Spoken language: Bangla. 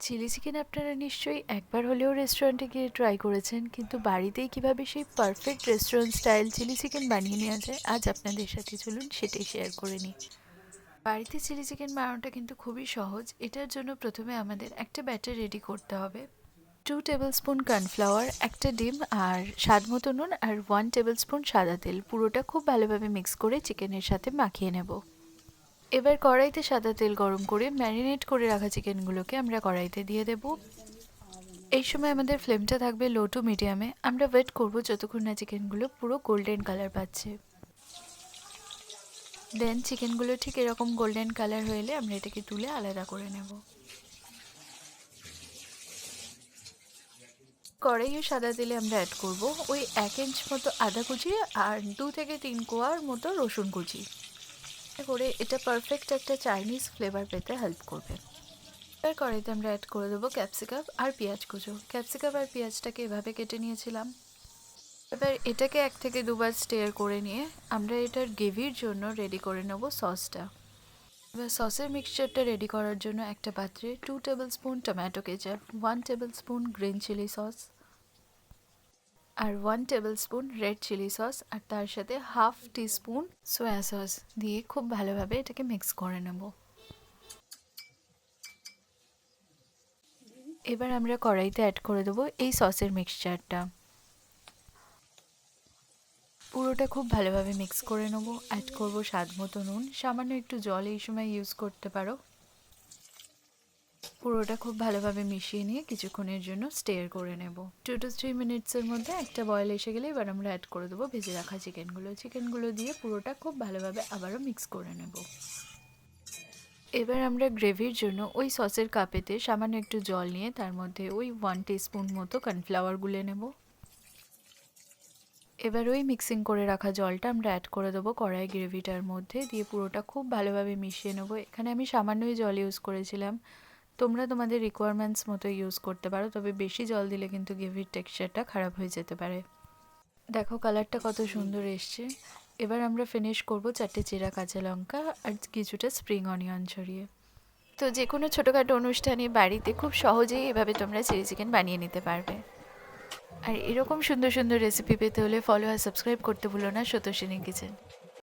চিলি চিকেন আপনারা নিশ্চয়ই একবার হলেও রেস্টুরেন্টে গিয়ে ট্রাই করেছেন, কিন্তু বাড়িতেই কিভাবে সেই perfect restaurant style chilli chicken বানিয়ে নেওয়া যায় আজ আপনাদের সাথে চলুন সেটাই শেয়ার করে নিই। বাড়িতে চিলি চিকেন বানানোটা কিন্তু খুবই সহজ। এটার জন্য প্রথমে আমাদের একটা ব্যাটার রেডি করতে হবে। 2 টেবিল স্পুন কর্নফ্লাওয়ার, একটা ডিম, আর স্বাদ মতো নুন, আর 1 টেবিল স্পুন সাদা তেল, পুরোটা খুব ভালোভাবে মিক্স করে চিকেনের সাথে মাখিয়ে নেব। এবার কড়াইতে সাদা তেল গরম করে ম্যারিনেট করে রাখা চিকেনগুলোকে আমরা কড়াইতে দিয়ে দেব। এই সময় আমাদের ফ্লেমটা থাকবে লো টু মিডিয়ামে। আমরা ওয়েট করব যতক্ষণ না চিকেনগুলো পুরো গোল্ডেন কালার পাচ্ছে। দেন চিকেনগুলো ঠিক এরকম গোল্ডেন কালার হলে আমরা এটাকে তুলে আলাদা করে নেব। কড়াইয়ে সাদা তেলে আমরা অ্যাড করব ওই 1 ইঞ্চ মতো আদা কুচি আর 2 থেকে 3 কোয়ার মতো রসুন কুচি করে এটা পারফেক্ট একটা চাইনিজ ফ্লেভার পেতে হেল্প করবে। এবার কড়াইতে আমরা অ্যাড করে দেবো ক্যাপসিকাম আর পেঁয়াজ কুচো। ক্যাপসিকাম আর পেঁয়াজটাকে এভাবে কেটে নিয়েছিলাম। এবার এটাকে 1 থেকে 2 বার স্টিয়ার করে নিয়ে আমরা এটার গ্রেভির জন্য রেডি করে নেব সসটা। এবার সসের মিক্সচারটা রেডি করার জন্য একটা পাত্রে 2 tablespoon tomato ketchup, 1 tablespoon green chilli sauce আর 1 tablespoon red chilli sauce, আর তার সাথে হাফ টিস্পুন সয়া সস দিয়ে খুব ভালোভাবে এটাকে মিক্স করে নেব। এবার আমরা কড়াইতে অ্যাড করে দেবো এই সসের মিক্সচারটা। পুরোটা খুব ভালোভাবে মিক্স করে নেব। অ্যাড করব স্বাদ মতো নুন, সামান্য একটু জল এই সময় ইউজ করতে পারো। পুরোটা খুব ভালোভাবে মিশিয়ে নিয়ে কিছুক্ষণের জন্য স্টিয়ার করে নেব। 2 to 3 মিনিটসের মধ্যে একটা বয়েল এসে গেলে এবার আমরা অ্যাড করে দেবো ভেজে রাখা চিকেনগুলো দিয়ে পুরোটা খুব ভালোভাবে আবারও মিক্স করে নেব। এবার আমরা গ্রেভির জন্য ওই সসের কাপেতে সামান্য একটু জল নিয়ে তার মধ্যে ওই 1 টিস্পুন মতো কর্নফ্লাওয়ার গুলে নেব। এবার ওই মিক্সিং করে রাখা জলটা আমরা অ্যাড করে দেবো কড়াই গ্রেভিটার মধ্যে, দিয়ে পুরোটা খুব ভালোভাবে মিশিয়ে নেবো। এখানে আমি সামান্যই জল ইউজ করেছিলাম, তোমরা তোমাদের রিকোয়ারমেন্টস মতো ইউজ করতে পারো, তবে বেশি জল দিলে কিন্তু গ্রেভির টেক্সচারটা খারাপ হয়ে যেতে পারে। দেখো কালারটা কত সুন্দর এসছে। এবার আমরা ফিনিশ করব 4টে চেরা কাঁচা লঙ্কা আর কিছুটা স্প্রিং অনিয়ন ছড়িয়ে। তো যে কোনো ছোটোখাটো অনুষ্ঠানে বাড়িতে খুব সহজেই এভাবে তোমরা চিলি চিকেন বানিয়ে নিতে পারবে। আর এরকম সুন্দর সুন্দর রেসিপি পেতে হলে ফলো আর সাবস্ক্রাইব করতে ভুলো না শ্রোতোষিনী কিচেন।